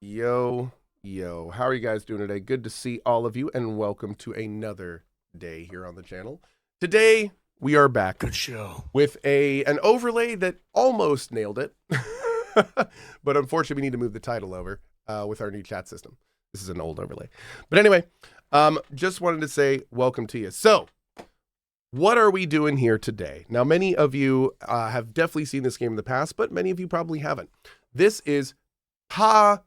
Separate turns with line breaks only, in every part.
Yo, yo, how are you guys doing today? Good to see all of you, and welcome to another day here on the channel. Today, we are back.
Good show.
With an overlay that almost nailed it, but unfortunately, we need to move the title over with our new chat system. This is an old overlay. But anyway, just wanted to say welcome to you. So, what are we doing here today? Now, many of you have definitely seen this game in the past, but many of you probably haven't. This is CohhCarnage,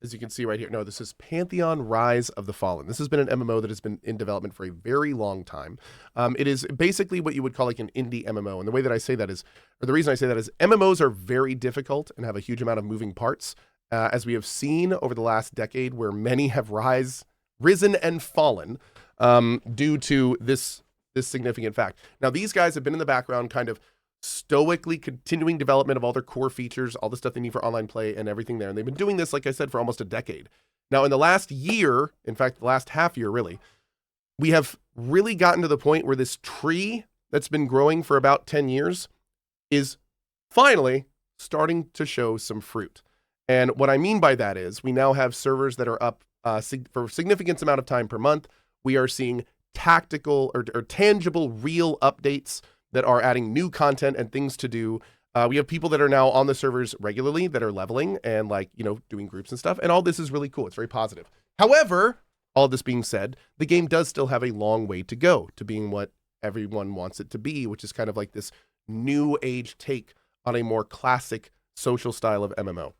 as you can see right here. No, this is Pantheon Rise of the Fallen. This has been an MMO that has been in development for a very long time. It is basically what you would call like an indie MMO. And the way that I say that is, or the reason I say that is, MMOs are very difficult and have a huge amount of moving parts, as we have seen over the last decade, where many have risen and fallen due to this significant fact. Now, these guys have been in the background kind of stoically continuing development of all their core features, all the stuff they need for online play and everything there. And they've been doing this, like I said, for almost a decade. Now, in the last year, in fact, the last half year, really, we have really gotten to the point where this tree that's been growing for about 10 years is finally starting to show some fruit. And what I mean by that is we now have servers that are up for a significant amount of time per month. We are seeing tactical or tangible, real updates that are adding new content and things to do. We have people that are now on the servers regularly that are leveling and doing groups and stuff. And all this is really cool. It's very positive. However, all this being said, the game does still have a long way to go to being what everyone wants it to be, which is kind of like this new age take on a more classic social style of MMO.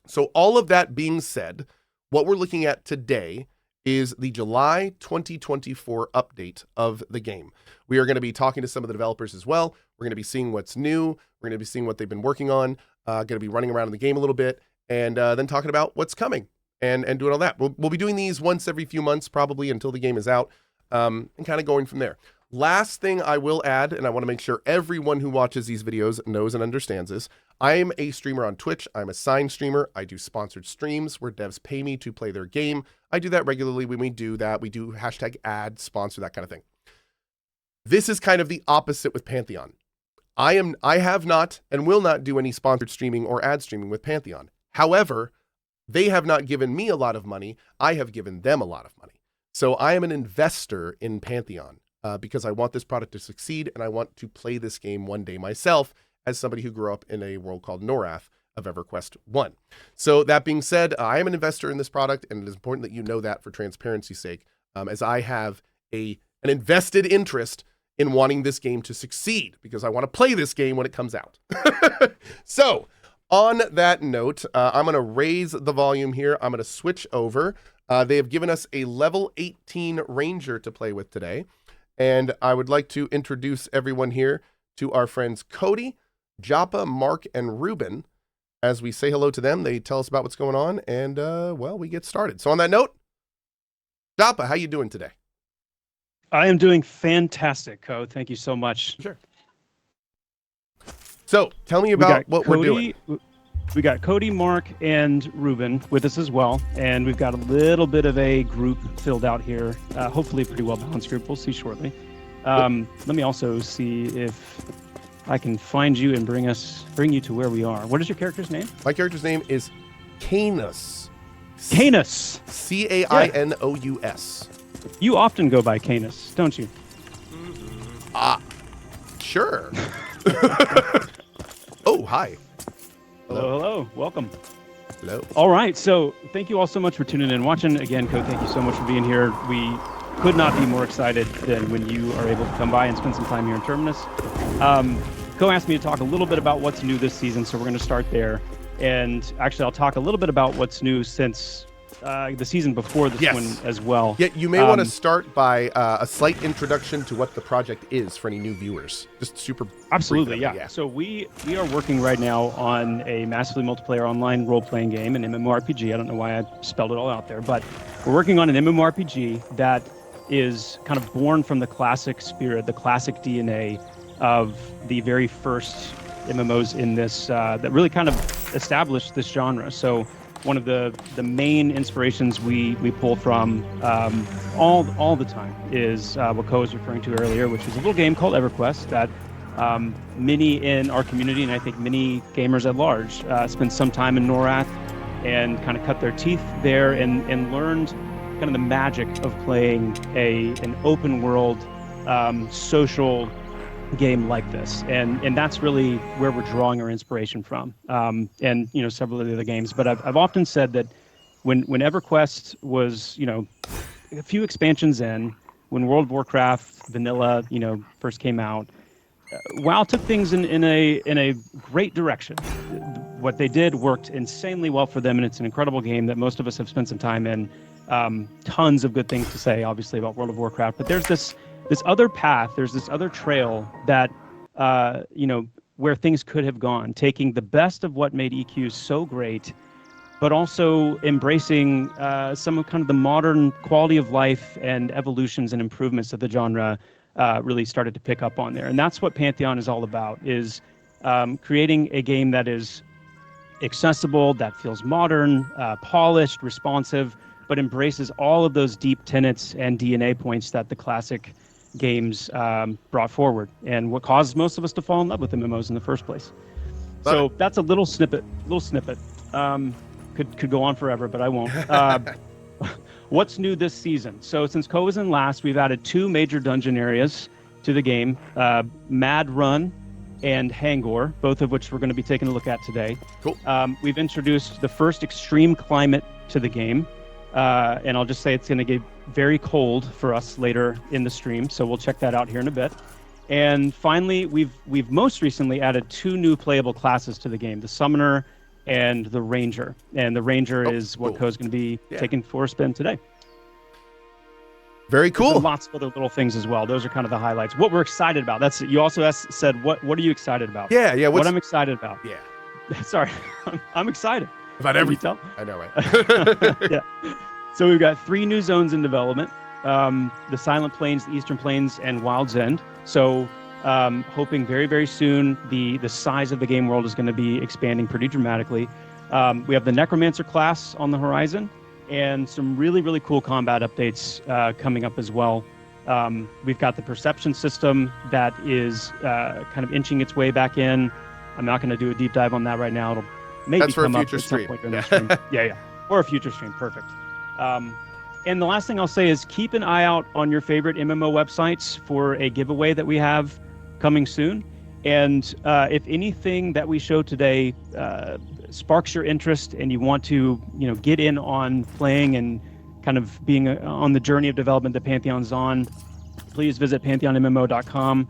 So all of that being said, what we're looking at today is the July 2024 update of the game. We are going to be talking to some of the developers as well. We're going to be seeing what's new. We're going to be seeing what they've been working on, going to be running around in the game a little bit, and then talking about what's coming and doing all that. We'll be doing these once every few months, probably until the game is out, and kind of going from there. Last thing I will add, and I want to make sure everyone who watches these videos knows and understands this, I'm a streamer on Twitch. I'm a signed streamer. I do sponsored streams where devs pay me to play their game. I do that regularly. When we do that, we do hashtag ad, sponsor, that kind of thing. This is kind of the opposite with Pantheon. I have not and will not do any sponsored streaming or ad streaming with Pantheon. However, they have not given me a lot of money. I have given them a lot of money. So I am an investor in Pantheon. Because I want this product to succeed and I want to play this game one day myself as somebody who grew up in a world called Norath of EverQuest 1. So that being said, I am an investor in this product, and it is important that you know that for transparency's sake, as I have an invested interest in wanting this game to succeed because I want to play this game when it comes out. So on that note, I'm going to raise the volume here. I'm going to switch over. They have given us a level 18 Ranger to play with today. And I would like to introduce everyone here to our friends Cody, Joppa, Mark, and Ruben. As we say hello to them, they tell us about what's going on, and, well, we get started. So on that note, Joppa, how you doing today?
I am doing fantastic, Cohh. Thank you so much.
Sure. So tell me about what we're doing.
We got Cody, Mark, and Ruben with us as well, and we've got a little bit of a group filled out here. Hopefully a pretty well-balanced group. We'll see shortly. Let me also see if I can find you and bring you to where we are. What is your character's name?
My character's name is Cainous.
Cainous.
Cainous.
You often go by Cainous, don't you?
Sure. Oh, hi.
Hello. Welcome.
Hello.
All right. So thank you all so much for tuning in and watching. Again, Cohh, thank you so much for being here. We could not be more excited than when you are able to come by and spend some time here in Terminus. Cohh asked me to talk a little bit about what's new this season, so we're going to start there. And actually, I'll talk a little bit about what's new since the season before this one as well.
Yeah, you may want to start by a slight introduction to what the project is for any new viewers. Just super.
Absolutely, yeah. So we are working right now on a massively multiplayer online role-playing game, an MMORPG. I don't know why I spelled it all out there, but we're working on an MMORPG that is kind of born from the classic spirit, the classic DNA of the very first MMOs in this that really kind of established this genre. So one of the main inspirations we pull from all the time is what Cohh was referring to earlier, which is a little game called EverQuest that many in our community, and I think many gamers at large, spend some time in Norath and kind of cut their teeth there and learned kind of the magic of playing an open world social game like this, and that's really where we're drawing our inspiration from, and several of the other games. But I've often said that when EverQuest was a few expansions in, when World of Warcraft vanilla first came out, WoW took things in a great direction. What they did worked insanely well for them, and it's an incredible game that most of us have spent some time in. Tons of good things to say, obviously, about World of Warcraft, but there's this other path, there's this other trail that where things could have gone, taking the best of what made EQ so great, but also embracing some of kind of the modern quality of life and evolutions and improvements that the genre really started to pick up on there. And that's what Pantheon is all about, is creating a game that is accessible, that feels modern, polished, responsive, but embraces all of those deep tenets and DNA points that the classic games brought forward, and what caused most of us to fall in love with MMOs in the first place. So that's a little snippet. Could go on forever, but I won't. What's new this season? So since Cohh was in last, we've added 2 major dungeon areas to the game, Mad Run and Hangor, both of which we're going to be taking a look at today.
Cool.
We've introduced the first extreme climate to the game, and I'll just say it's going to get very cold for us later in the stream, so we'll check that out here in a bit. And finally, we've most recently added 2 new playable classes to the game, the Summoner and the Ranger. And the Ranger is what Cohh's going to be taking for a spin today.
Very cool.
There's lots of other little things as well. Those are kind of the highlights. What we're excited about. That's you also said what are you excited about?
Yeah.
What I'm excited about.
Yeah.
Sorry, I'm excited
about everything. I know, right?
Yeah. So we've got 3 new zones in development: the Silent Plains, the Eastern Plains, and Wild's End. So hoping very, very soon the size of the game world is going to be expanding pretty dramatically. We have the Necromancer class on the horizon, and some really, really cool combat updates coming up as well. We've got the perception system that is kind of inching its way back in. I'm not going to do a deep dive on that right now. It'll maybe come up at some point during the stream. Yeah. Or a future stream. Perfect. And the last thing I'll say is keep an eye out on your favorite MMO websites for a giveaway that we have coming soon. And if anything that we show today sparks your interest and you want to, get in on playing and kind of being on the journey of development that Pantheon's on, please visit pantheonmmo.com.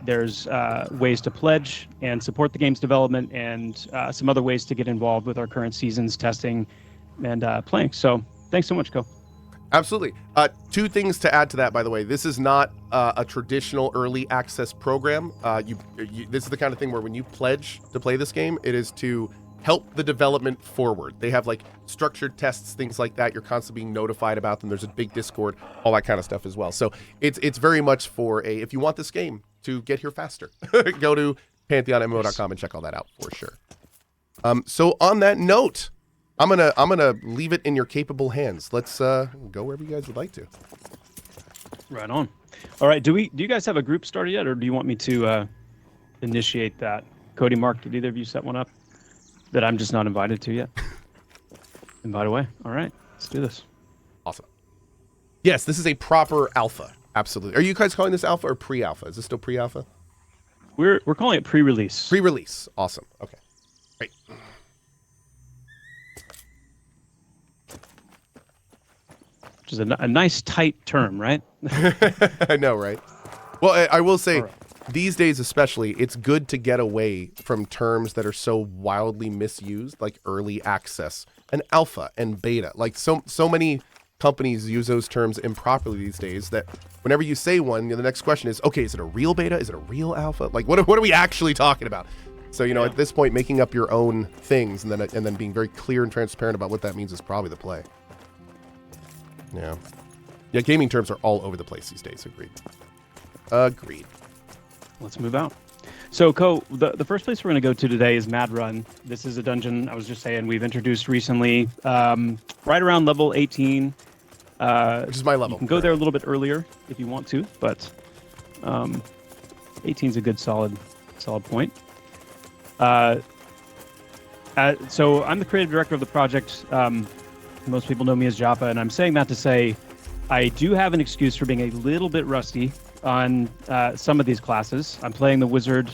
There's ways to pledge and support the game's development, and some other ways to get involved with our current season's testing and playing. So thanks so much, Cohh.
Absolutely. 2 things to add to that, by the way. This is not a traditional early access program. This is the kind of thing where when you pledge to play this game, it is to help the development forward. They have like structured tests, things like that. You're constantly being notified about them. There's a big Discord, all that kind of stuff as well. So it's very much for if you want this game to get here faster, go to pantheonmmo.com and check all that out for sure. So on that note, I'm gonna leave it in your capable hands. Let's go wherever you guys would like to.
Right on. All right. Do you guys have a group started yet, or do you want me to initiate that? Cody, Mark, did either of you set one up that I'm just not invited to yet? Invite away. All right. Let's do this.
Awesome. Yes, this is a proper alpha. Absolutely. Are you guys calling this alpha or pre-alpha? Is this still pre-alpha?
We're calling it pre-release.
Pre-release. Awesome. Okay. Great.
Which is a nice tight term, right?
I know, right? Well, I will say, these days especially, it's good to get away from terms that are so wildly misused, like early access and alpha and beta. Like so many companies use those terms improperly these days that whenever you say one, the next question is, okay, is it a real beta? Is it a real alpha? Like, what are we actually talking about? So, at this point, making up your own things and then being very clear and transparent about what that means is probably the play. Yeah. Yeah, gaming terms are all over the place these days. Agreed. Let's
move out. So, Cohh, the first place we're going to go to today is Mad Run. This is a dungeon, I was just saying, we've introduced recently, right around level 18.
Which is my level.
You can go there a little bit earlier if you want to, but 18 is a good solid point. So I'm the creative director of the project. Most people know me as Joppa, and I'm saying that to say I do have an excuse for being a little bit rusty on some of these classes. I'm playing the wizard.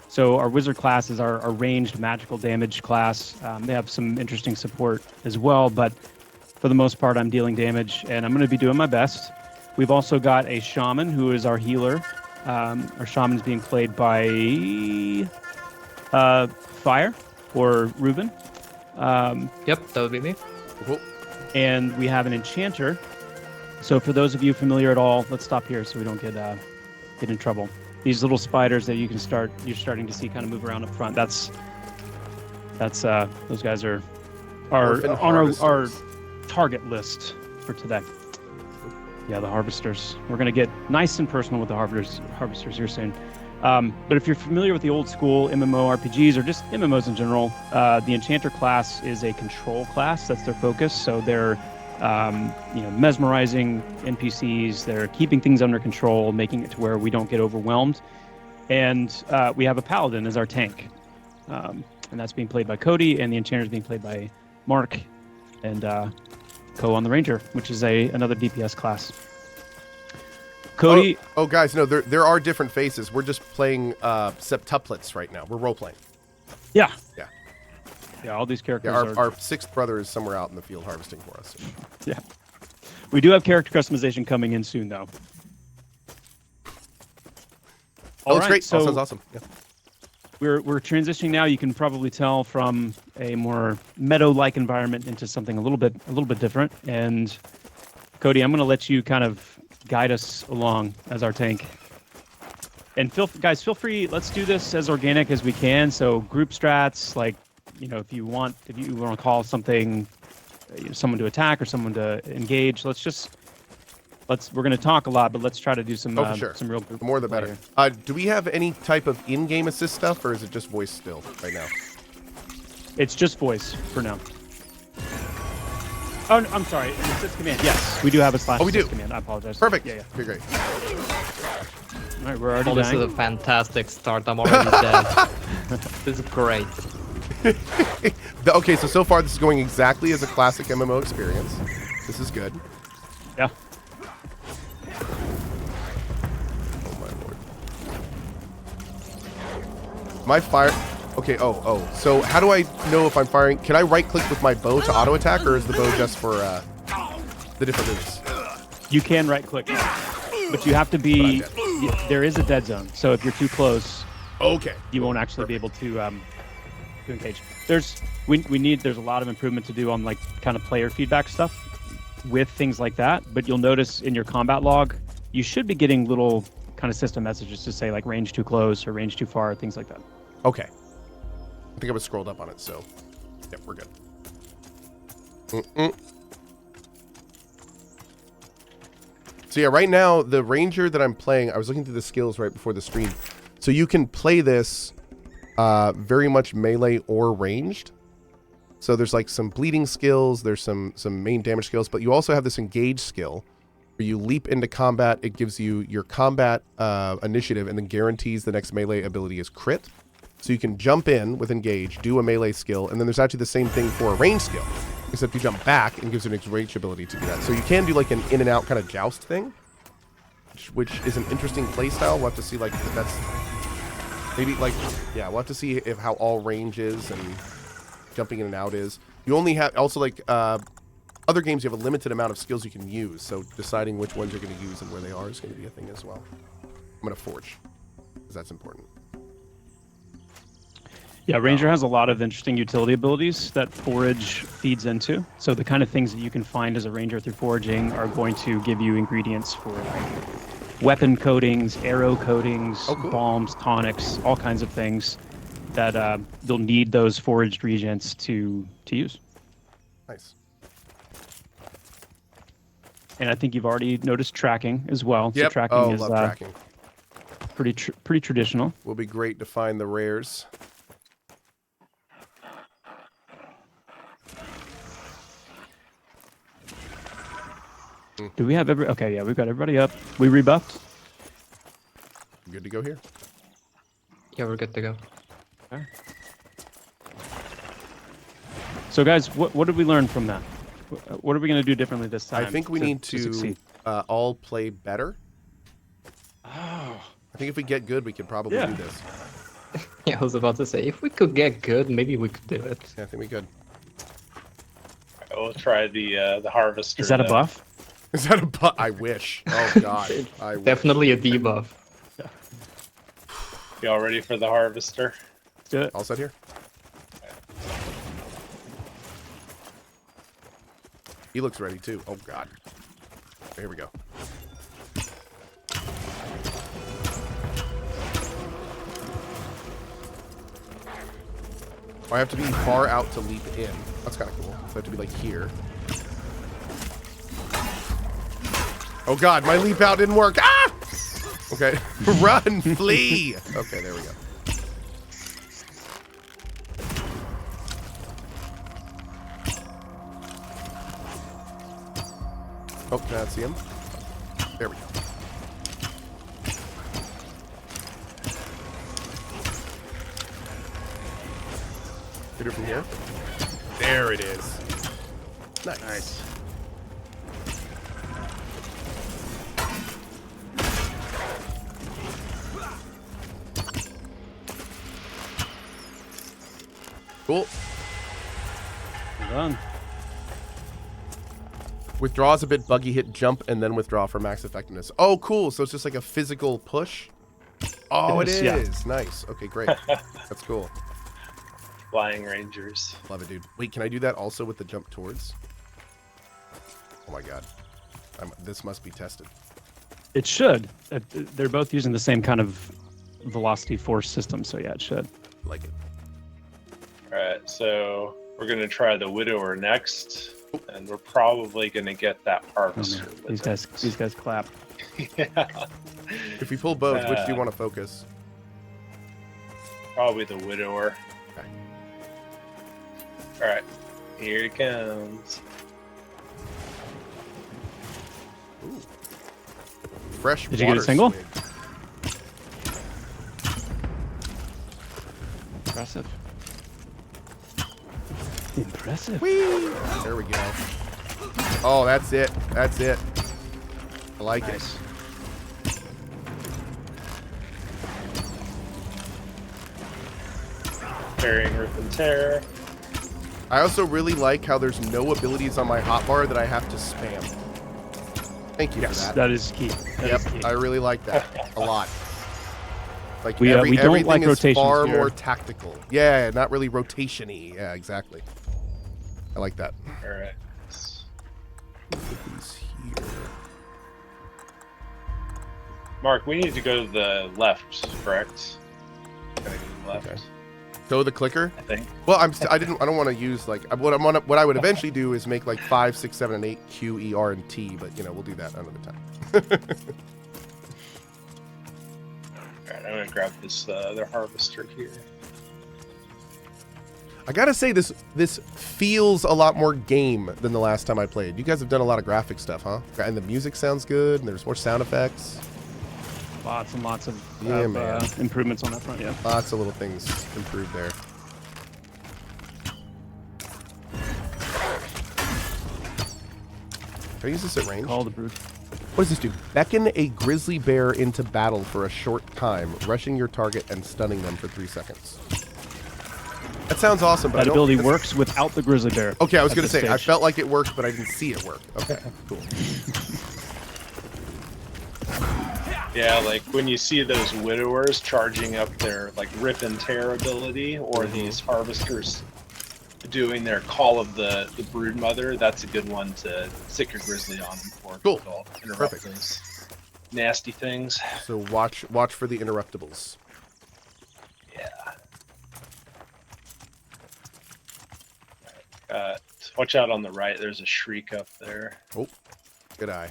So our wizard class is our ranged magical damage class. They have some interesting support as well, but for the most part, I'm dealing damage, and I'm going to be doing my best. We've also got a shaman who is our healer. Our shaman is being played by Fire or Ruben.
Yep, that would be me.
Cool.
And we have an enchanter. So for those of you familiar at all, let's stop here so we don't get in trouble. These little spiders that you're starting to see kind of move around up front. That's those guys are
Orphan
on our
harvesters.
target list for today. Yeah, the harvesters. We're gonna get nice and personal with the harvesters here soon. But if you're familiar with the old school MMORPGs or just MMOs in general, the enchanter class is a control class. That's their focus. So they're mesmerizing NPCs. They're keeping things under control, making it to where we don't get overwhelmed. And we have a paladin as our tank, and that's being played by Cody, and the enchanter is being played by Mark, and Cohh on the ranger, which is another DPS class. Cody.
Oh, guys, no, there are different faces. We're just playing septuplets right now. We're role playing.
Yeah.
Yeah.
Yeah, all these characters
Yeah,
are...
our sixth brother is somewhere out in the field harvesting for us.
Yeah. We do have character customization coming in soon, though.
Oh, that's great.
So
That sounds awesome. Yeah.
we're transitioning now. You can probably tell from a more meadow-like environment into something a little bit different. And Cody, I'm going to let you kind of guide us along as our tank. And guys, feel free. Let's do this as organic as we can. So group strats, like, if you want to call something, someone to attack or someone to engage, we're going to talk a lot, but let's try to do some
Sure.
some real group.
The more the
play
better.
here.
Do we have any type of in-game assist stuff, or is it just voice still right now?
It's just voice for now. Oh, no, I'm sorry. An assist command. Yes, we do have a slash
we do.
assist command. I apologize.
Perfect.
Yeah.
Okay, great.
All right, we're already
Oh, this is
dying.
a fantastic start. I'm already dead. This is great.
Okay, so far this is going exactly as a classic MMO experience. This is good.
Yeah.
Oh my lord. My fire. Okay. Oh. So how do I know if I'm firing? Can I right click with my bow to auto attack, or is the bow just for the different moves?
You can right click, but you have to be.
But I'm
There is a dead zone, so if you're too close,
Okay.
you won't actually be able to engage. There's a lot of improvement to do on like kind of player feedback stuff with things like that, but you'll notice in your combat log you should be getting little kind of system messages to say like range too close or range too far, things like that.
Okay. I think I was scrolled up on it, so yep, we're good. So yeah, right now the ranger that I'm playing, I was looking through the skills right before the stream. So you can play this very much melee or ranged. So there's like some bleeding skills, there's some main damage skills, but you also have this engage skill where you leap into combat. It gives you your combat initiative and then guarantees the next melee ability is crit. So you can jump in with engage, do a melee skill, and then there's actually the same thing for a range skill, except you jump back and gives you an range ability to do that. So you can do like an in and out kind of joust thing, which is an interesting play style. We'll have to see like if that's maybe like, yeah, we'll have to see if how all range is and jumping in and out is. You only have also like other games, you have a limited amount of skills you can use. So deciding which ones you're going to use and where they are is going to be a thing as well. I'm going to forge because that's important.
Yeah, Ranger has a lot of interesting utility abilities that Forage feeds into. So the kind of things that you can find as a Ranger through foraging are going to give you ingredients for like weapon coatings, arrow coatings,
cool.
balms, tonics, all kinds of things that you'll need those foraged reagents to use.
Nice.
And I think you've already noticed tracking as well.
Yep.
So tracking
Oh,
is
love tracking.
pretty traditional.
Will be great to find the rares.
Do we have okay, yeah, we've got everybody up. We rebuffed.
Good to go here.
Yeah, we're good to go.
Okay. So guys, what did we learn from that? What are we going to do differently this time?
I think we need to
succeed?
all play better.
Oh.
I think if we get good, we can probably
Yeah.
do this.
Yeah, I was about to say, if we could get good, maybe we could do it.
Yeah, I think we could.
We'll try the harvester.
Is that a
then.
buff?
Is that a butt? I wish. Oh God. I wish.
Definitely a debuff.
Y'all ready for the harvester?
Let's do it.
All set here. He looks ready too. Oh God. Here we go. I have to be far out to leap in. That's kind of cool. So I have to be like here. Oh God, my leap out didn't work. Ah! Okay. Run, flee. Okay, there we go. Oh, can I see him? There we go. Hit it from here. There it is. Nice. Cool.
Well done.
Withdraw is a bit buggy. Hit jump and then withdraw for max effectiveness. Oh, cool. So it's just like a physical push. Oh, it is.
Yeah.
Nice. Okay, great. That's cool.
Flying Rangers.
Love it, dude. Wait, can I do that also with the jump towards? Oh my God. This must be tested.
It should. They're both using the same kind of velocity force system, so yeah, it should.
Like it.
Alright, so we're gonna try the Widower next. And we're probably gonna get that
Oh,
harvester.
man.
with
These guys clap.
it. Yeah.
If we pull both, which do you want to focus?
Probably the Widower.
Okay.
Alright, here it comes.
Ooh. Fresh
Did you get a
water
single?
swig.
Impressive.
Impressive.
Whee! There we go. Oh, that's it. That's it. I like it.
Carrying Rip and Tear.
I also really like how there's no abilities on my hotbar that I have to spam. Thank you
Yes,
for that.
that is key. That is
Yep,
key.
I really like that a lot. Like
We don't
everything
like
is
rotations
far
here.
more tactical. Yeah, not really rotation-y. Yeah, exactly. I like that.
Alright.
Put these here.
Mark, we need to go to the left, correct? Gotta go to the left,
Okay. Go the clicker.
I think.
Well, I don't want to use like what I would eventually do is make like 5, 6, 7, and 8 Q, E, R, and T, but you know we'll do that another time.
Alright, I'm gonna grab this other harvester here.
I gotta say this feels a lot more game than the last time I played. You guys have done a lot of graphic stuff, huh? And the music sounds good, and there's more sound effects.
Lots and lots of,
Yeah, man.
improvements on that front, yeah.
Lots of little things improved there. Can I use this at range?
Call the brute.
What does this do? Beckon a grizzly bear into battle for a short time, rushing your target and stunning them for 3 seconds. That sounds awesome, but
That
I don't
ability
think
works without the grizzly bear.
Okay, I was
at
going to
this
say, I
stage.
felt like it worked, but I didn't see it work. Okay, cool.
Yeah, like when you see those widowers charging up their like rip and tear ability, or these harvesters doing their call of the brood mother, that's a good one to stick your grizzly on them for.
Cool.
It'll interrupt
Perfect.
those nasty things.
So watch for the interruptibles.
Yeah. Watch out on the right. There's a shriek up there.
Oh, good eye.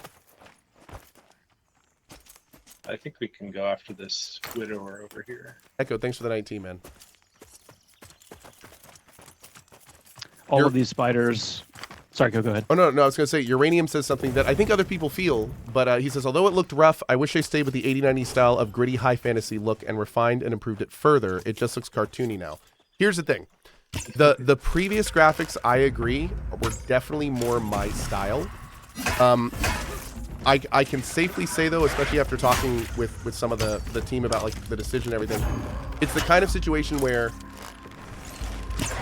I think we can go after this widower over here.
Echo, thanks for the 19, man.
All
You're-
of these spiders. Sorry, go ahead.
Oh, no, I was going to say, Uranium says something that I think other people feel, but he says, although it looked rough, I wish I stayed with the 80-90 style of gritty high fantasy look and refined and improved it further. It just looks cartoony now. Here's the thing. The previous graphics, I agree, were definitely more my style. I can safely say though, especially after talking with some of the team about like the decision and everything, it's the kind of situation where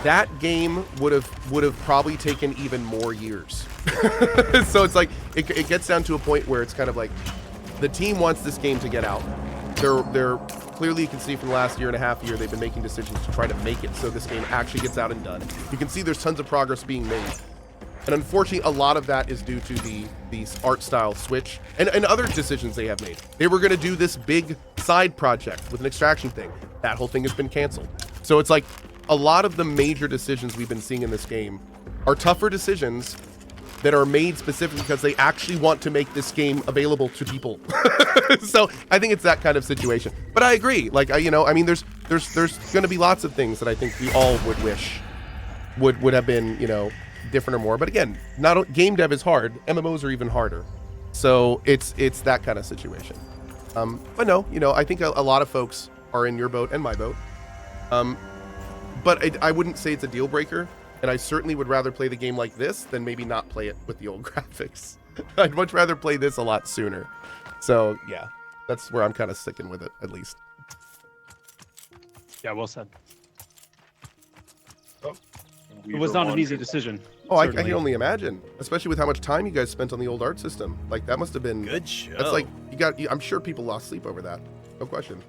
that game would have probably taken even more years. So it's like it gets down to a point where it's kind of like the team wants this game to get out. They're clearly, you can see from the last year and a half they've been making decisions to try to make it so this game actually gets out and done. You can see there's tons of progress being made. And unfortunately, a lot of that is due to the art style switch and other decisions they have made. They were going to do this big side project with an extraction thing. That whole thing has been canceled. So it's like a lot of the major decisions we've been seeing in this game are tougher decisions that are made specifically because they actually want to make this game available to people. So I think it's that kind of situation. But I agree. Like, I mean, there's going to be lots of things that I think we all would wish would have been, different or more. But again, game dev is hard. MMOs are even harder. So it's that kind of situation. But no, I think a lot of folks are in your boat and my boat. But I wouldn't say it's a deal breaker. And I certainly would rather play the game like this than maybe not play it with the old graphics. I'd much rather play this a lot sooner. So yeah, that's where I'm kind of sticking with it, at least.
Yeah, well said.
Oh,
It was not an easy decision.
Oh, I can only imagine, especially with how much time you guys spent on the old art system. Like that must have been
good show.
That's like I'm sure people lost sleep over that. No question.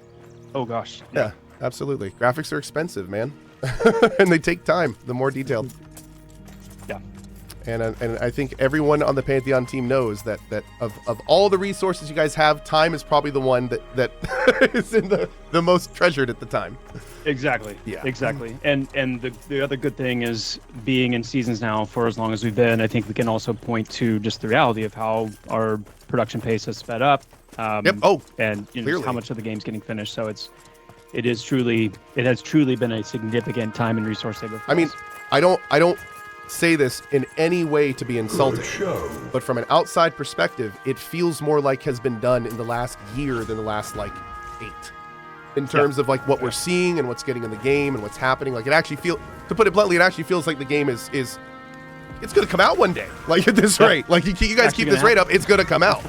Oh gosh.
Yeah, absolutely. Graphics are expensive, man. And they take time, the more detailed.
Yeah.
And I think everyone on the Pantheon team knows that of all the resources you guys have, time is probably the one that is in the most treasured at the time.
Exactly.
Yeah.
Exactly. And the other good thing is being in seasons now for as long as we've been, I think we can also point to just the reality of how our production pace has sped up.
Yep. Oh,
and
clearly.
how much of the game's getting finished. So it has truly been a significant time and resource saver for
I mean,
us.
I don't say this in any way to be insulting, but from an outside perspective, it feels more like has been done in the last year than the last like 8. In terms of like what we're seeing and what's getting in the game and what's happening. Like it actually to put it bluntly, it actually feels like the game is it's going to come out one day. Like at this rate, like you guys keep this rate up, it's going to come out.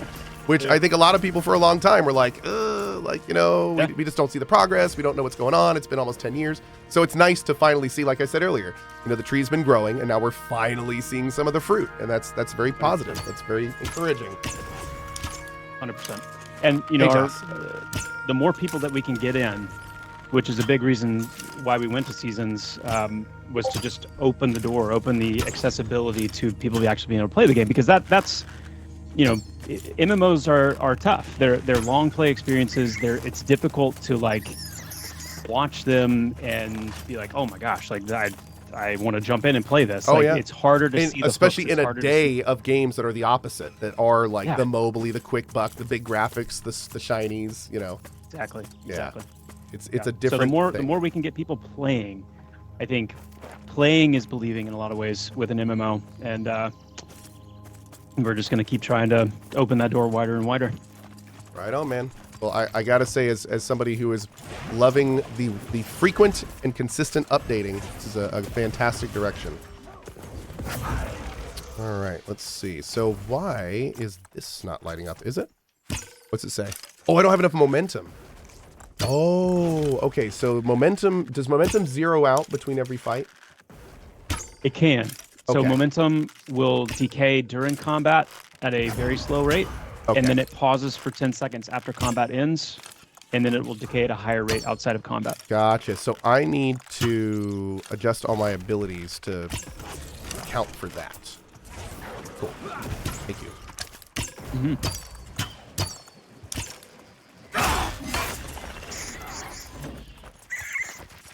Which I think a lot of people for a long time were like, we just don't see the progress. We don't know what's going on. It's been almost 10 years. So it's nice to finally see, like I said earlier, the tree's been growing and now we're finally seeing some of the fruit. And that's very positive. That's very encouraging.
100%. And, the more people that we can get in, which is a big reason why we went to seasons, was to just open the door, open the accessibility to people actually being able to play the game. Because that's MMOs are tough. They're long play experiences. It's difficult to like watch them and be like, oh my gosh, like I want to jump in and play this.
Oh,
like,
yeah.
It's harder to see,
especially in a day of games that are the opposite, that are like the mobily, the quick buck, the big graphics, the shinies.
Exactly.
Yeah.
Exactly.
It's a different.
So the
thing.
more we can get people playing, I think playing is believing in a lot of ways with an MMO, and we're just going to keep trying to open that door wider and wider.
Right on, man. Well, I gotta say, as somebody who is loving the frequent and consistent updating, this is a fantastic direction. All right, let's see. So why is this not lighting up? Is it? What's it say? Oh, I don't have enough momentum. Oh, okay. So does momentum zero out between every fight?
It can. So
Okay.
momentum will decay during combat at a very slow rate, and then it pauses for 10 seconds after combat ends, and then it will decay at a higher rate outside of combat.
Gotcha. So I need to adjust all my abilities to account for that. Cool. Thank you.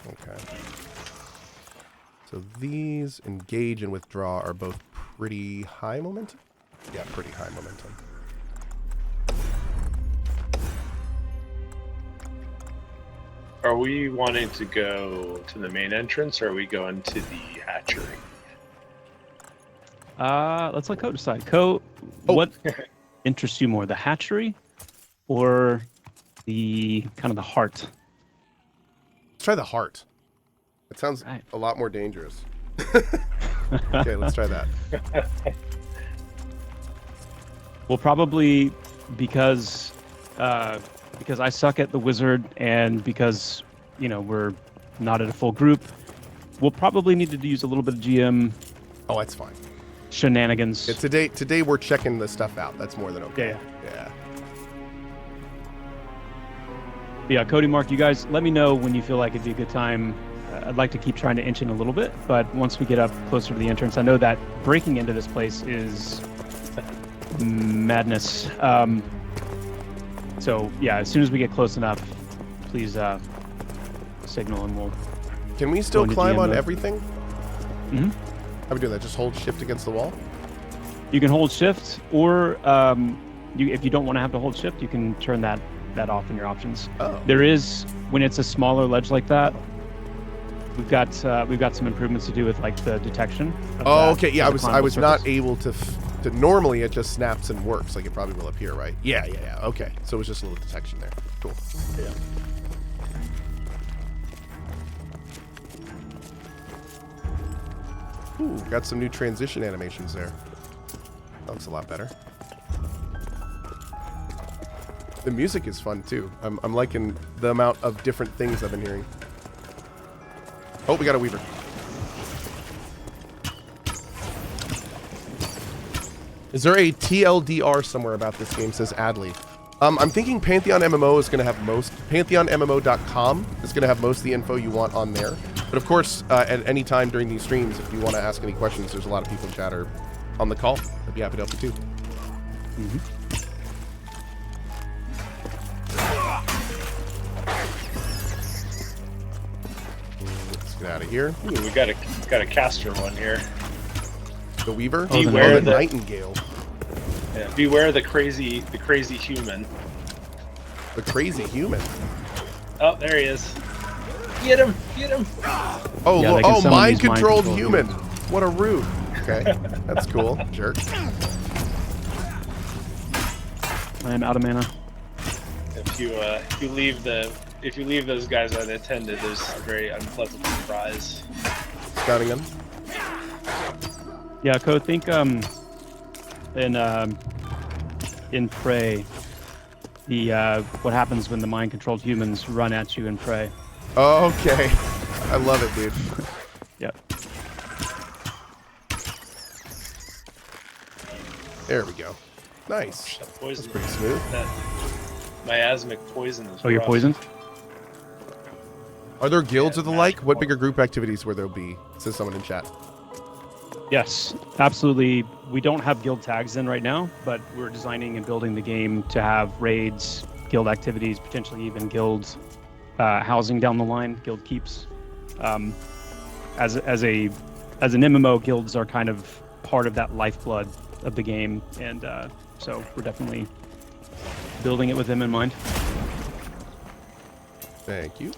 Okay. So these engage and withdraw are both pretty high momentum? Yeah, pretty high momentum.
Are we wanting to go to the main entrance, or are we going to the hatchery?
Let's let Cohh decide. Cohh, what interests you more, the hatchery or the kind of the heart?
Let's try the heart. It sounds
Right.
a lot more dangerous. Okay, let's try that.
We'll probably, because I suck at the wizard, and because we're not at a full group, we'll probably need to use a little bit of GM
Oh, that's fine.
shenanigans.
Today we're checking the stuff out. That's more than okay.
Yeah. Yeah, Cody, Mark, you guys let me know when you feel like it'd be a good time. I'd like to keep trying to inch in a little bit, but once we get up closer to the entrance, I know that breaking into this place is madness. So yeah, as soon as we get close enough, please signal and we'll.
Can we still
Go into
climb
GM
on
mode.
everything?
Mhm.
How do we do that? Just hold shift against the wall?
You can hold shift, or if you don't want to have to hold shift, you can turn that off in your options.
Oh.
There is, when it's a smaller ledge like that, we've got some improvements to do with like the detection. Of
Oh,
that,
okay. Yeah,
of the
I was
climbable
not
surface.
able to. Normally, it just snaps and works like it probably will up here, right? Yeah. Okay. So it was just a little detection there. Cool. Yeah. Ooh, got some new transition animations there. That looks a lot better. The music is fun too. I'm liking the amount of different things I've been hearing. Oh, we got a Weaver. Is there a TLDR somewhere about this game, says Adley. I'm thinking Pantheon MMO is going to have most. PantheonMMO.com is going to have most of the info you want on there. But of course, at any time during these streams, if you want to ask any questions, there's a lot of people in chat or on the call. I'd be happy to help you too. Let's get out of here.
Ooh, we got a caster one here.
The Weaver?
Oh, the
the
Nightingale.
Nightingale.
Yeah, beware the crazy human.
The crazy human.
Oh, there he is. Get him!
Oh,
Yeah, they can summon
mind
these
controlled
mind-controlled
human. What a rude. Okay, that's cool. Jerk.
I am out of mana.
If you leave those guys unattended, there's a very unpleasant surprise.
Scouting him.
Yeah, Cohh, think in Prey, the what happens when the mind-controlled humans run at you in Prey.
Oh, okay. I love it, dude.
Yep.
There we go. Nice.
That poison,
Pretty smooth.
that miasmic poison is
Oh, you're
rough.
poisoned?
Are there guilds
Yeah,
or the like? What
magical.
bigger group activities where there'll be? Says someone in chat.
Yes, absolutely. We don't have guild tags in right now, but we're designing and building the game to have raids, guild activities, potentially even guild housing down the line, guild keeps. As an MMO, guilds are kind of part of that lifeblood of the game, and so we're definitely building it with them in mind.
Thank you.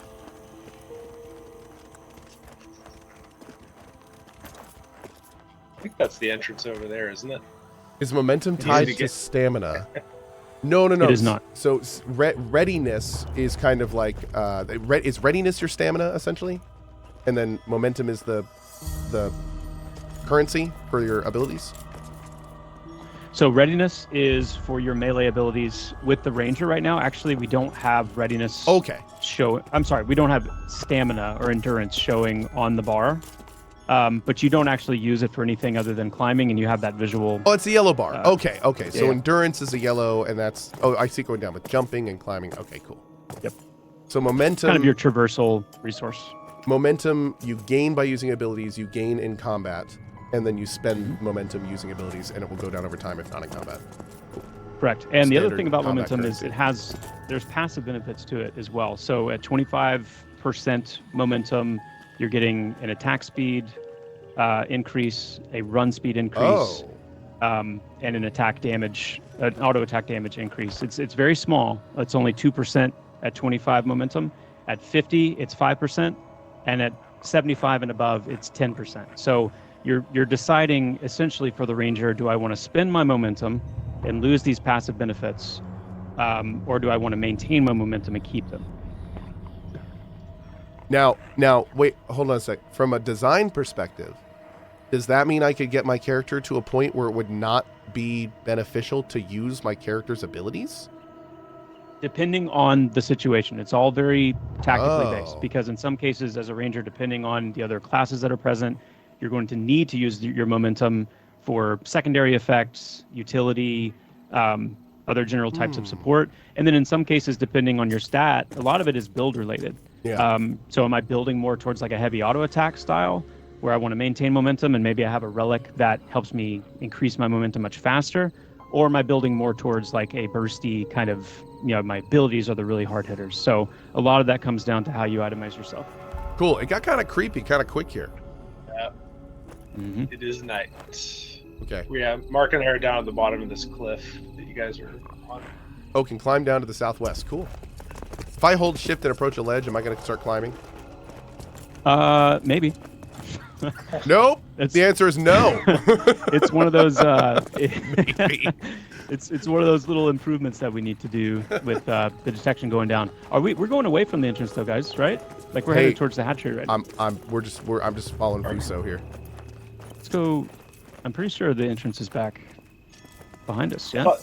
I think that's the entrance over there, isn't it?
Is momentum
It
tied
is.
to stamina? No.
It is not.
So readiness is kind of like is readiness your stamina essentially, and then momentum is the currency for your abilities.
So readiness is for your melee abilities. With the ranger right now, actually, we don't have readiness.
Okay.
We don't have stamina or endurance showing on the bar, but you don't actually use it for anything other than climbing, and you have that visual.
Oh, it's a yellow bar. Okay. So
yeah.
endurance is a yellow, and that's I see it going down with jumping and climbing. Okay, cool.
Yep.
So momentum.
Kind of your traversal resource.
Momentum you gain by using abilities. You gain in combat, and then you spend momentum using abilities, and it will go down over time if not in combat.
Correct. And the other
Standard
thing about
combat
momentum is
currency.
there's passive benefits to it as well. So at 25% momentum, you're getting an attack speed increase, a run speed increase, and an attack damage, an auto attack damage increase. It's very small. It's only 2% at 25 momentum. At 50, it's 5%, and at 75 and above, it's 10%. So you're deciding essentially for the ranger, do I want to spend my momentum and lose these passive benefits, or do I want to maintain my momentum and keep them?
Now, wait, hold on a sec. From a design perspective, does that mean I could get my character to a point where it would not be beneficial to use my character's abilities?
Depending on the situation, it's all very tactically based,
Oh.
because in some cases, as a ranger, depending on the other classes that are present, you're going to need to use your momentum for secondary effects, utility, other general types of support. And then in some cases, depending on your stat, a lot of it is build related.
Yeah.
So am I building more towards like a heavy auto attack style where I want to maintain momentum and maybe I have a relic that helps me increase my momentum much faster? Or am I building more towards like a bursty kind of, my abilities are the really hard hitters. So a lot of that comes down to how you itemize yourself.
Cool. It got kind of creepy, kind of quick here.
Yeah.
Mm-hmm.
It is night.
Okay.
Mark and I are down at the bottom of this cliff that you guys are on.
Oh, can climb down to the southwest. Cool. If I hold shift and approach a ledge, am I going to start climbing?
Maybe.
Nope. The answer is no.
It's one of those.
Maybe.
It's one of those little improvements that we need to do with the detection going down. We're going away from the entrance though, guys, right? Like we're headed towards the hatchery right now.
I'm just following Fuso here.
Let's go. I'm pretty sure the entrance is back behind us. Yeah.
But-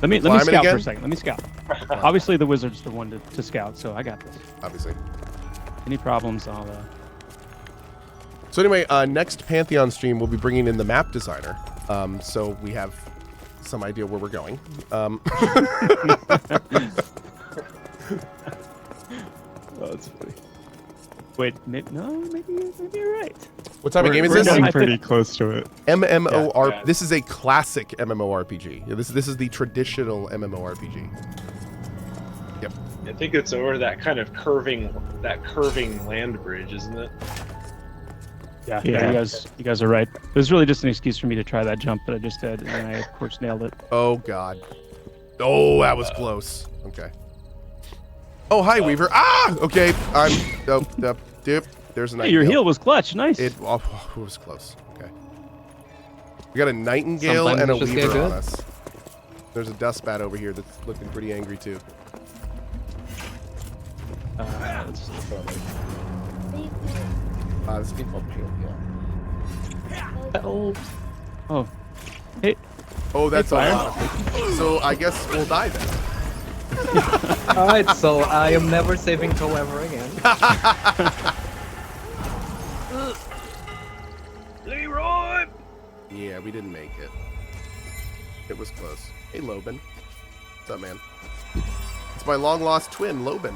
Let me
Climbing
scout
again?
for a second. Let me scout. Obviously, the wizard's the one to scout, so I got this.
Obviously.
Any problems, I'll.
So anyway, next Pantheon stream we'll be bringing in the map designer, so we have some idea where we're going.
Oh, that's funny. Wait, maybe you're right.
What type of game is
we're
this?
getting
Pretty close to it.
MMOR.
Yeah.
This is a classic MMORPG. Yeah, this is the traditional MMORPG. Yep.
I think it's over that kind of curving land bridge, isn't it?
Yeah,
Yeah.
you guys are right. It was really just an excuse for me to try that jump that I just did, and I of course nailed it.
Oh God. Oh, that was close. Okay. Oh, hi, Weaver. Ah. Okay. Dip. There's a nightingale.
Hey, your heel was clutch. Nice.
It was close. Okay. We got a nightingale
Sometimes
and a
it just
weaver
get
on
good.
us. There's a dust bat over here that's looking pretty angry too.
Let's see.
This is called Pantheon.
Oh, hey,
Oh, that's a
fire.
lot. So I guess we'll die then.
Alright, so I am never saving Cohh ever again.
Leroy!
Yeah, we didn't make it. It was close. Hey, Loban. What's up, man? It's my long lost twin, Loban.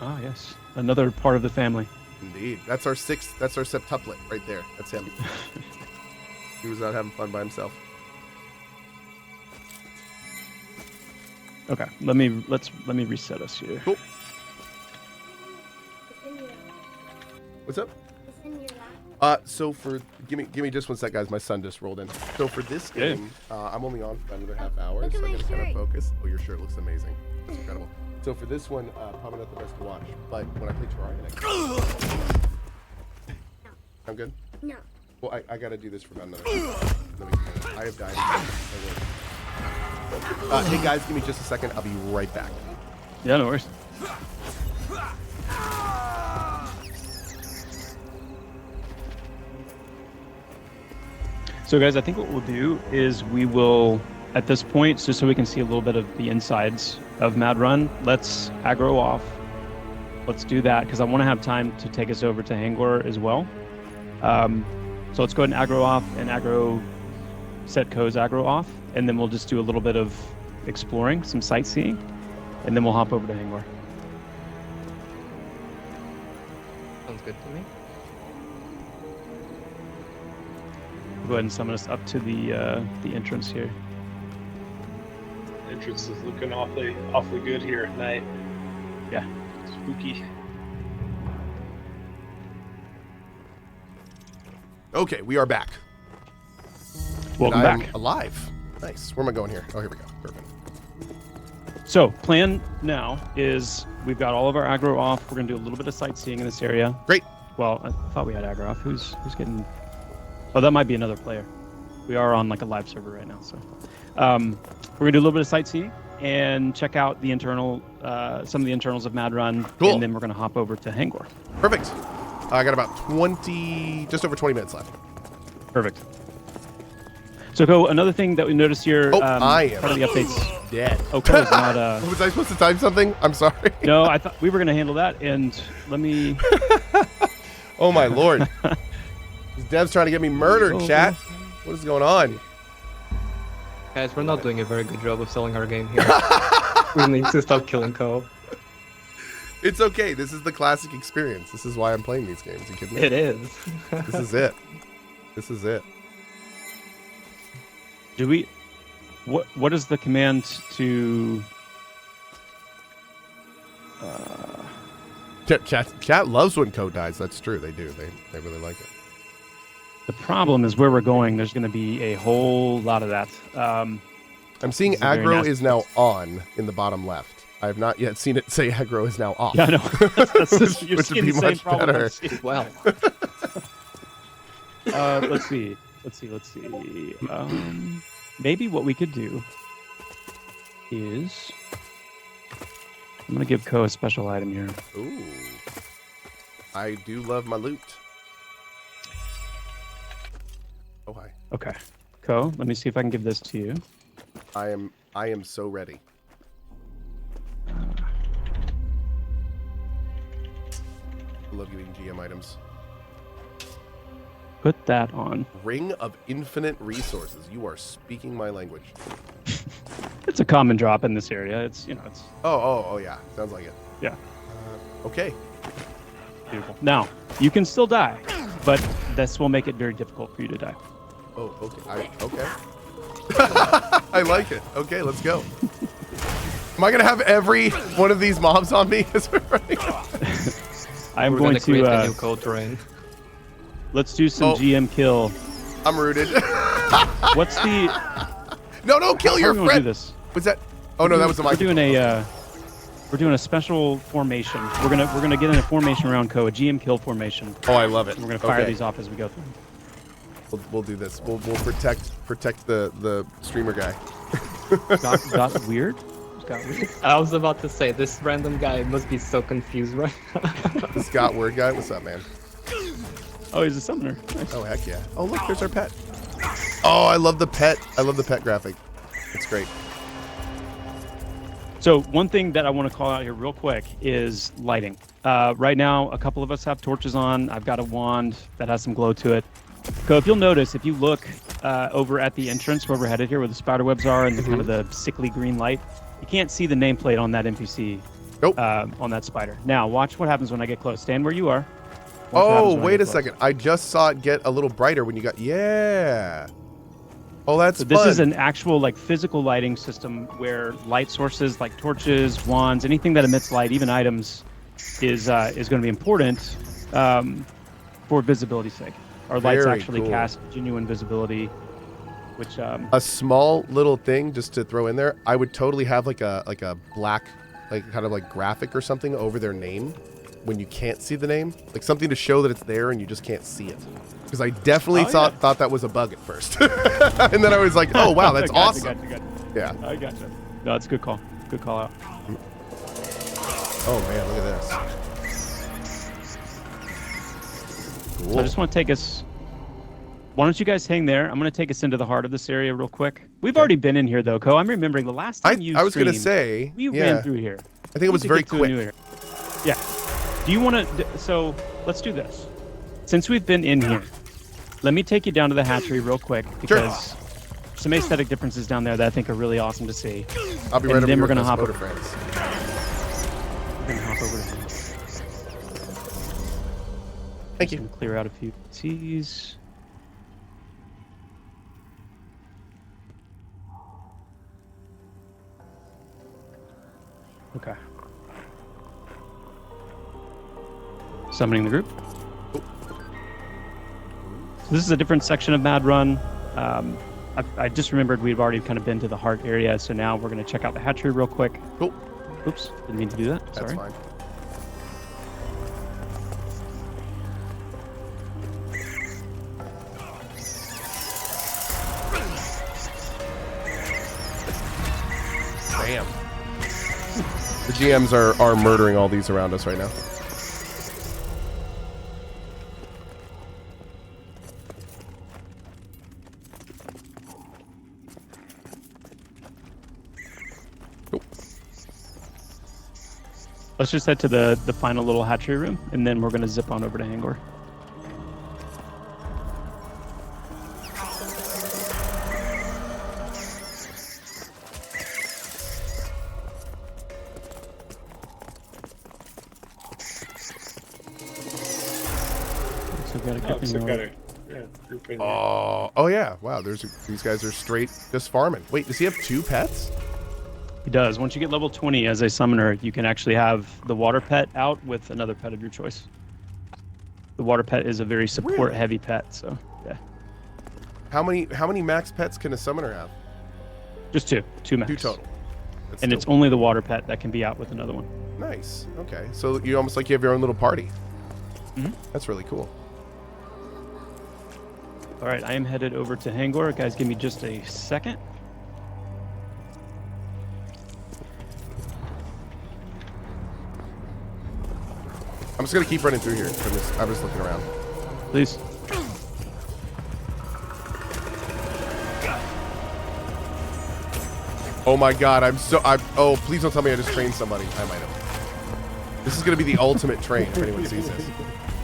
Ah, yes, another part of the family.
Indeed. That's our septuplet right there. That's him. He was out having fun by himself.
Okay, let me reset us here.
Cool. What's up? So for give me just one sec, guys. My son just rolled in. So for this
Yeah.
game, I'm only on for another half hour,
Look
so
at
I
my
gotta kind of
shirt.
focus. Oh, your shirt looks amazing. It's incredible. So for this one, probably not the best to watch, but when I play Terraria, I'm good.
No.
Well, I gotta do this for about another. I have died. I will. Hey guys, give me just a second. I'll be right back.
Yeah, no worries. So guys, I think what we'll do is we will, at this point, just so we can see a little bit of the insides of Mad Run, let's aggro off. Let's do that, because I want to have time to take us over to Hangor as well. So let's go ahead and aggro off and set Cohh's aggro off, and then we'll just do a little bit of exploring, some sightseeing, and then we'll hop over to Hangor.
Sounds good to me.
Go ahead and summon us up to the entrance here.
Entrance is looking awfully good here at night.
Yeah.
Spooky.
Okay, we are back.
Welcome
And I'm
back.
alive. Nice. Where am I going here? Oh, here we go. Perfect.
So, plan now is we've got all of our aggro off. We're gonna do a little bit of sightseeing in this area.
Great.
Well, I thought we had aggro off. Who's getting? Oh, that might be another player. We are on like a live server right now, so we're gonna do a little bit of sightseeing, and check out the internal, some of the internals of Mad Run,
Cool.
and then we're going to hop over to Hangor.
Perfect. I got about just over 20 minutes left.
Perfect. So, Cohh, another thing that we noticed here,
I am
part of the updates.
dead.
Oh, Cohh's not.
Was I supposed to time something? I'm sorry.
No, I thought we were going to handle that, and let me.
Oh my lord. This dev's trying to get me murdered, chat. What is going on?
Guys, we're not doing a very good job of selling our game here. We need to stop killing Cohh.
It's okay. This is the classic experience. This is why I'm playing these games. You kidding me?
It is.
This is it. This is it.
Do we? What is the command to?
Chat loves when Cohh dies. That's true. They do. They really like it.
The problem is where we're going. There's going to be a whole lot of that.
I'm seeing
This is very
aggro
nasty.
is now on in the bottom left. I have not yet seen it say aggro is now off.
Yeah, I know. That's just, you're
Which would
seeing
be
the same
much
problem.
better.
I see.
Well,
Let's see. Maybe what we could do is I'm gonna give Cohh a special item here.
Ooh. I do love my loot. Oh hi.
Okay, Cohh, let me see if I can give this to you.
I am so ready. I love giving GM items.
Put that on.
Ring of Infinite Resources. You are speaking my language.
It's a common drop in this area. It's it's
Oh yeah. Sounds like it.
yeah,
Okay.
beautiful. Now you can still die, but this will make it very difficult for you to die.
Oh, okay. Okay. I like it. Okay, let's go. Am I gonna have every one of these mobs on me as we're running?
I'm
we're
going
gonna create a
to
new Cohh terrain.
let's do some
Oh.
GM kill.
I'm rooted.
What's the?
No, kill
How
your
are we gonna do
friend.
this?
Was that? Oh no, that was the
We're
mic.
doing a special formation. We're gonna get in a formation around Cohh, a GM kill formation.
Oh, I love it.
And we're gonna fire
Okay.
these off as we go through.
We'll do this. We'll protect the streamer guy.
Got weird. Got weird.
I was about to say, this random guy must be so confused right now.
The Scott Word guy. What's up, man?
Oh, he's a summoner. Nice.
Oh heck yeah. Oh look, there's our pet. Oh, I love the pet. I love the pet graphic. It's great.
So one thing that I want to call out here real quick is lighting. Right now, a couple of us have torches on. I've got a wand that has some glow to it. So if you'll notice, if you look over at the entrance where we're headed here, where the spider webs are and the kind of the sickly green light, you can't see the nameplate on that NPC.
Nope.
On that spider. Now, watch what happens when I get close. Stand where you are. Watch what happens
Oh,
when I
wait
get
a
close.
second. I just saw it get a little brighter when you got. Yeah. Oh, that's
So this
fun.
is an actual like physical lighting system where light sources like torches, wands, anything that emits light, even items, is going to be important for visibility's sake. Our lights
Very
actually
cool.
cast genuine visibility, which
A small little thing just to throw in there. I would totally have like a black, like kind of like graphic or something over their name when you can't see the name, like something to show that it's there and you just can't see it. Because I definitely thought that was a bug at first, and then I was like, oh wow, that's awesome.
Gotcha.
Yeah.
I gotcha. No, it's a good call. Good call out.
Oh man, look at this. Cool.
So I just want to take us. Why don't you guys hang there? I'm going to take us into the heart of this area real quick. We've already been in here though, Cohh. I'm remembering the last time you
I was gonna
streamed,
say,
we
yeah.
ran through here.
I think it was very quick.
Yeah. Do you want to? So let's do this. Since we've been in here, let me take you down to the hatchery real quick because some aesthetic differences down there that I think are really awesome to see.
I'll be
And
right over
then
here
we're gonna
with
hop
those
over.
motor friends.
We're gonna hop over to here.
Thank
Just
you.
gonna clear out a few T's. Okay. Summoning the group. So this is a different section of Mad Run. I just remembered we've already kind of been to the heart area, so now we're going to check out the hatchery real quick.
Cool.
Oops, didn't mean to do that.
That's
Sorry.
fine. Bam. GMs are murdering all these around us right now.
Let's just head to the final little hatchery room, and then we're going to zip on over to Hangor. So we've got a group in your-
Group in here.
Oh yeah. Wow. These guys are straight just farming. Wait, does he have 2 pets?
He does. Once you get level 20 as a summoner, you can actually have the water pet out with another pet of your choice. The water pet is a very support-heavy pet, so yeah.
How many max pets can a summoner have?
Just 2 max.
2 total. That's
And
still
it's only the water pet that can be out with another one.
nice. Okay, so you almost like you have your own little party.
Mhm.
That's really cool.
All right, I am headed over to Hangor. Guys, give me just a second.
I'm just gonna keep running through here. I'm just looking around.
Please.
Oh my god, oh, please don't tell me I just trained somebody. I might have. This is gonna be the ultimate train if anyone sees this.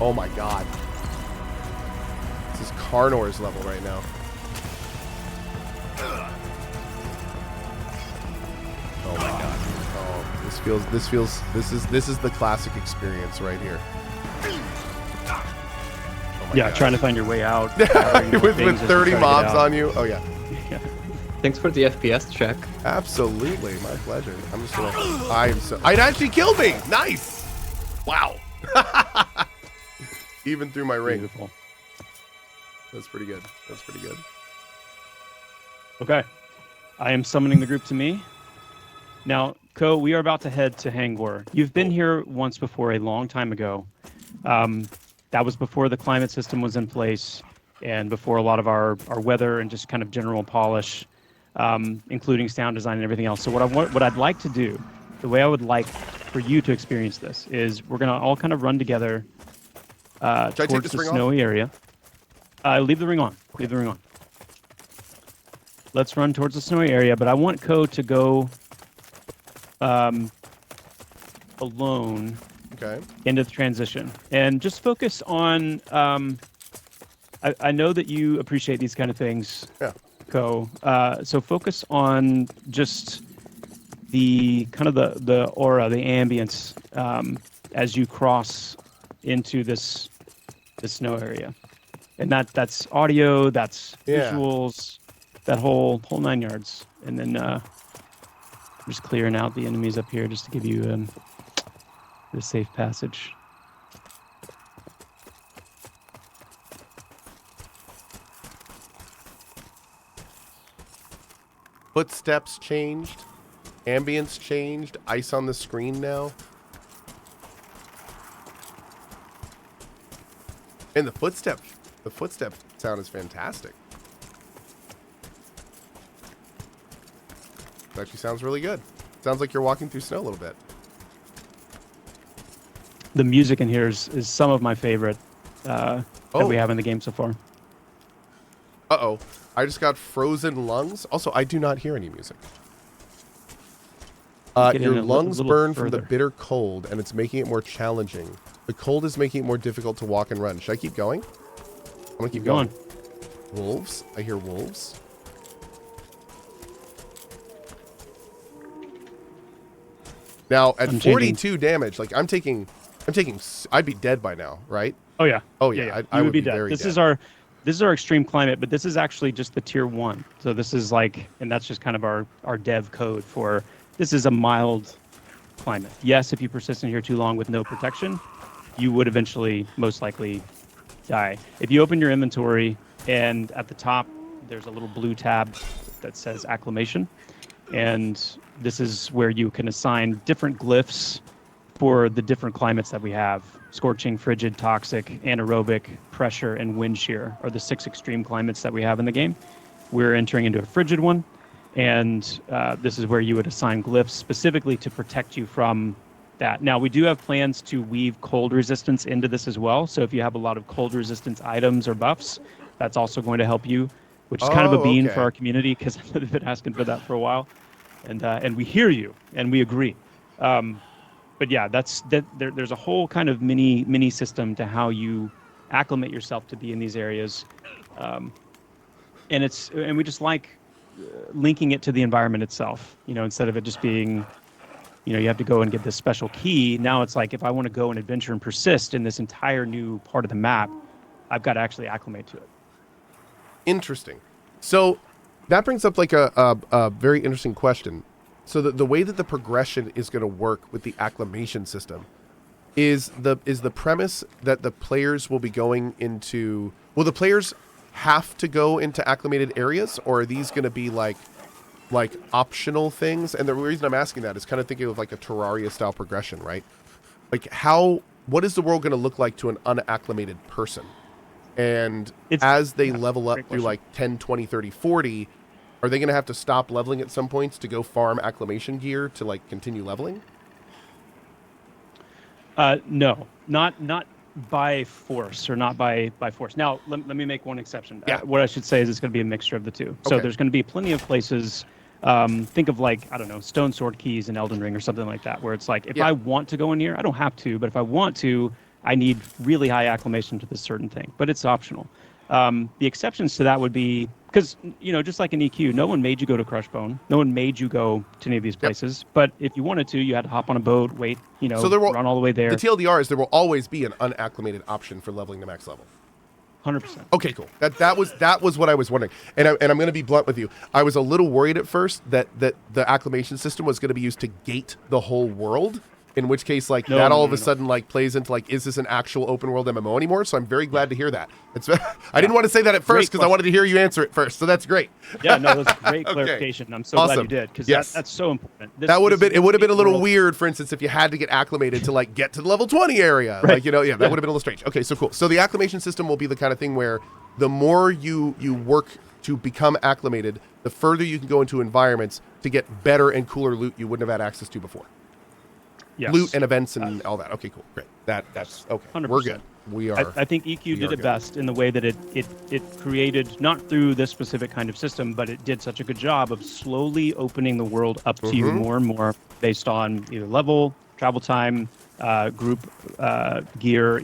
Oh my god. This is Carnor's level right now. Oh my god. Oh, this is the classic experience right here. Oh my
Yeah,
god.
trying to find your way out.
with 30 mobs on you. Oh yeah.
Thanks for the FPS check.
Absolutely, my pleasure. I'm just gonna. It actually killed me. Nice. Wow. Even through my ring.
Beautiful.
That's pretty good. That's pretty good.
Okay. I am summoning the group to me. Now, Cohh, we are about to head to Hangor. You've been here once before a long time ago. That was before the climate system was in place and before a lot of our weather and just kind of general polish, including sound design and everything else. So what I'd like to do, the way I would like for you to experience this is we're going to all kind of run together towards the snowy area. Leave the ring on. Okay. Leave the ring on. Let's run towards the snowy area, but I want Cohh to go alone into the transition and just focus on I know that you appreciate these kind of things, Cohh. So focus on just the kind of the aura, the ambience as you cross into this snow area, and that's audio, that's visuals, that whole 9 yards, and then just clearing out the enemies up here just to give you the safe passage.
Footsteps changed. Ambience changed. Ice on the screen now. And the footstep sound is fantastic. It actually sounds really good. Sounds like you're walking through snow a little bit.
The music in here is some of my favorite that we have in the game so far.
Uh-oh. I just got frozen lungs. Also, I do not hear any music. Your lungs burn from the bitter cold, and it's making it more challenging. The cold is making it more difficult to walk and run. Should I keep going? I'm going to keep going. Wolves. I hear wolves. Now, at 42 damage, like I'm taking, I'd be dead by now, right?
Oh yeah.
Oh yeah.
I would be dead. This is our extreme climate, but this is actually just the tier 1. So this is like, and that's just kind of our dev code for, this is a mild climate. Yes, if you persist in here too long with no protection, you would eventually most likely die. If you open your inventory and at the top, there's a little blue tab that says acclimation. And this is where you can assign different glyphs for the different climates that we have. Scorching, frigid, toxic, anaerobic, pressure, and wind shear are the 6 extreme climates that we have in the game. We're entering into a frigid one, and this is where you would assign glyphs specifically to protect you from that. Now, we do have plans to weave cold resistance into this as well. So if you have a lot of cold resistance items or buffs, that's also going to help you, which is kind of a bean for our community, because they've been asking for that for a while. And we hear you and we agree. But yeah, there's a whole kind of mini system to how you acclimate yourself to be in these areas. And we just like linking it to the environment itself, instead of it just being, you have to go and get this special key. Now it's like, if I want to go and adventure and persist in this entire new part of the map, I've got to actually acclimate to it.
Interesting. So that brings up like a very interesting question. So the way that the progression is going to work with the acclimation system is the premise that the players will be going into, will the players have to go into acclimated areas, or are these going to be like optional things? And the reason I'm asking that is kind of thinking of like a Terraria style progression, right? Like what is the world going to look like to an unacclimated person? And as they level up through like 10, 20, 30, 40, are they going to have to stop leveling at some points to go farm acclimation gear to like continue leveling?
No, not by force, or not by force. Now, let me make one exception.
Yeah.
What I should say is it's going to be a mixture of the two. So there's going to be plenty of places, think of like, I don't know, Stone Sword Keys in Elden Ring or something like that, where it's like, if I want to go in here, I don't have to, but if I want to, I need really high acclimation to this certain thing, but it's optional. The exceptions to that would be, because, just like in EQ, no one made you go to Crushbone. No one made you go to any of these places. But if you wanted to, you had to hop on a boat, wait, so run all the way there.
The TLDR is there will always be an unacclimated option for leveling to max level.
100%.
Okay, cool. That was what I was wondering. And I'm going to be blunt with you. I was a little worried at first that the acclimation system was going to be used to gate the whole world. In which case, like, that all of a sudden, like, plays into, like, is this an actual open world MMO anymore? So I'm very glad to hear that. I didn't want to say that at first because I wanted to hear you answer it first. So that's great.
Yeah, no, that's great clarification. I'm so glad you did, because that's so important.
It would have been a little weird, for instance, if you had to get acclimated to, like, get to the level 20 area. Right. Like, that would have been a little strange. Okay, so cool. So the acclimation system will be the kind of thing where the more you work to become acclimated, the further you can go into environments to get better and cooler loot you wouldn't have had access to before. Yes. Loot and events and all that. Okay, cool. Great. That's okay. 100%. We're good. We are.
I think EQ did it best in the way that it created, not through this specific kind of system, but it did such a good job of slowly opening the world up to you more and more based on either level, travel time, group gear,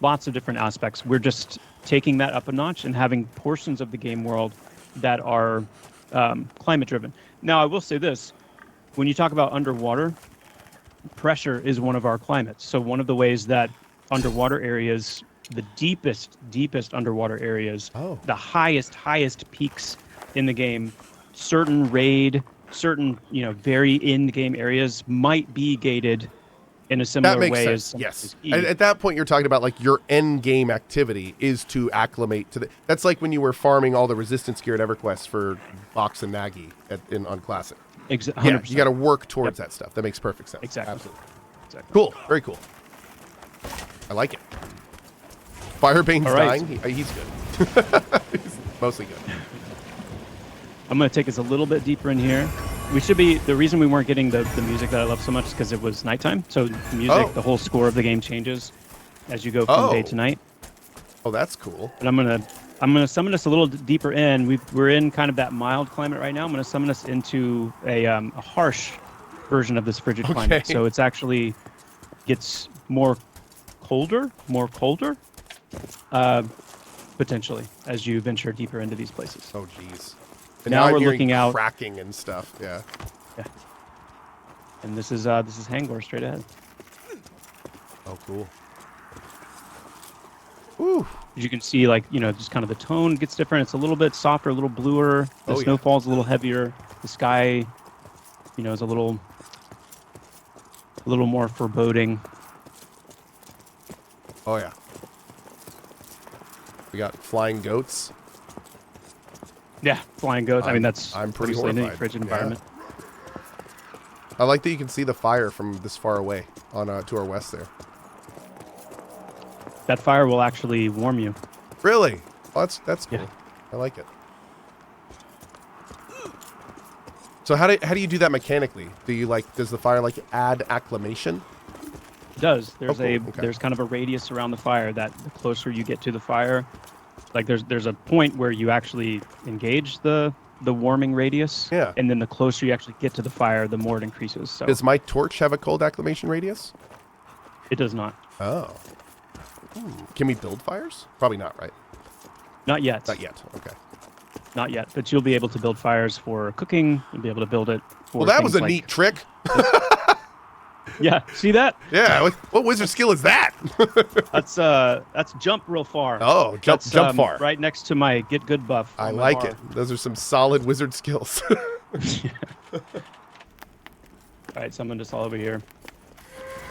lots of different aspects. We're just taking that up a notch and having portions of the game world that are climate driven. Now, I will say this. When you talk about underwater, pressure is one of our climates. So one of the ways that underwater areas, the deepest underwater areas, the highest peaks in the game, certain very in-game areas might be gated in a similar way as
yes. At that point, you're talking about like your end game activity is to acclimate to the. That's like when you were farming all the resistance gear at EverQuest for Box and Nagi on Classic.
Exactly.
Yeah, you got to work towards that stuff. That makes perfect sense.
Exactly.
Absolutely. Cool. Very cool. I like it. Firebane's dying. He's good. He's mostly good.
I'm going to take us a little bit deeper in here. The reason we weren't getting the music that I love so much is because it was nighttime. So the music, the whole score of the game changes as you go from day to night.
Oh, that's cool.
And I'm gonna summon us a little deeper in. We're in kind of that mild climate right now. I'm gonna summon us into a harsh version of this frigid climate. So it's actually gets more colder, potentially as you venture deeper into these places.
Oh, geez.
And now we're looking out,
cracking and stuff. Yeah.
And this is Hangor straight ahead.
Oh, cool. Ooh.
As you can see, like, just kind of the tone gets different. It's a little bit softer, a little bluer. The snowfall's a little heavier. The sky, is a little more foreboding.
Oh, yeah. We got flying goats.
Yeah, flying goats. I'm pretty horrified. In a frigid environment.
I like that you can see the fire from this far away on to our west there.
That fire will actually warm you.
Really? Well, that's cool.
Yeah.
I like it. So how do you do that mechanically? Does the fire add acclimation?
It does. There's
cool. Okay.
there's kind of a radius around the fire that the closer you get to the fire, like there's a point where you actually engage the warming radius.
Yeah.
And then the closer you actually get to the fire, the more it increases. So
Does my torch have a cold acclimation radius?
it does not.
Oh. Can we build fires? Probably not, right?
Not yet.
Not yet. Okay.
Not yet. But you'll be able to build fires for cooking. You'll be able to build it for
Well, that was
things
a
like-
neat trick.
Yeah. See that?
Yeah. What wizard skill is that?
That's jump real far.
Oh, jump far.
Right next to my get good buff.
I
on my
like
bar.
it. Those are some solid wizard skills.
All right, someone just all over here.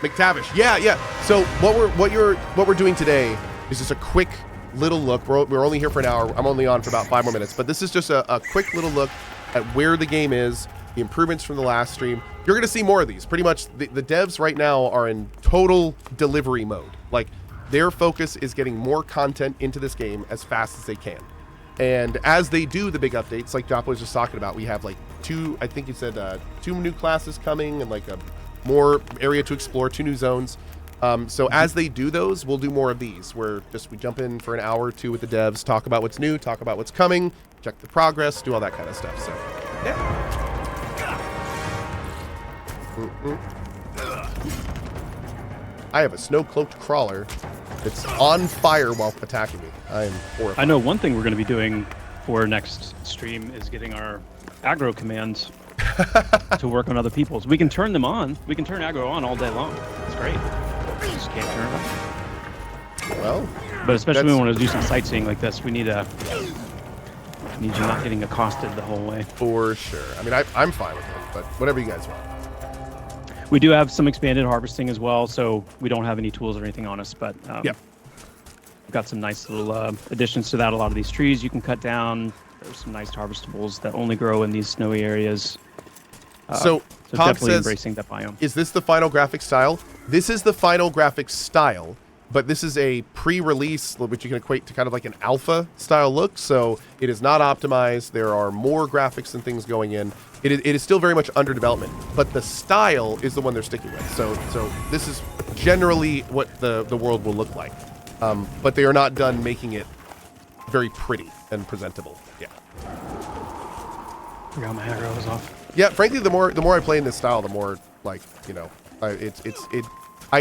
McTavish. Yeah. So what we're doing today is just a quick little look. We're only here for an hour. I'm only on for about 5 more minutes, but this is just a quick little look at where the game is, the improvements from the last stream. You're going to see more of these. Pretty much the devs right now are in total delivery mode. Like, their focus is getting more content into this game as fast as they can. And as they do the big updates, like Joppa was just talking about, we have two new classes coming and a more area to explore, 2 new zones. So as they do those, we'll do more of these where we jump in for an hour or 2 with the devs, talk about what's new, talk about what's coming, check the progress, do all that kind of stuff. So, yeah. I have a snow-cloaked crawler that's on fire while attacking me. I am horrified.
I know one thing we're going to be doing for next stream is getting our aggro commands to work on other people's. We can turn them on. We can turn aggro on all day long. It's great. We just can't turn it off.
Well,
But especially when we want to do some sightseeing like this, we need you not getting accosted the whole way.
for sure. I mean, I'm fine with it, but whatever you guys want.
We do have some expanded harvesting as well, so we don't have any tools or anything on us, but
Yeah.
we've got some nice little additions to that. A lot of these trees you can cut down. There's some nice harvestables that only grow in these snowy areas.
So Cohh
definitely
says,
embracing that biome.
is this the final graphic style? This is the final graphic style, but this is a pre-release, which you can equate to kind of like an alpha style look. So it is not optimized. There are more graphics and things going in. It is still very much under development, but the style is the one they're sticking with. So this is generally what the world will look like. But they are not done making it very pretty and presentable. Yeah.
Forgot my aggro was off.
Yeah, frankly, the more I play in this style, the more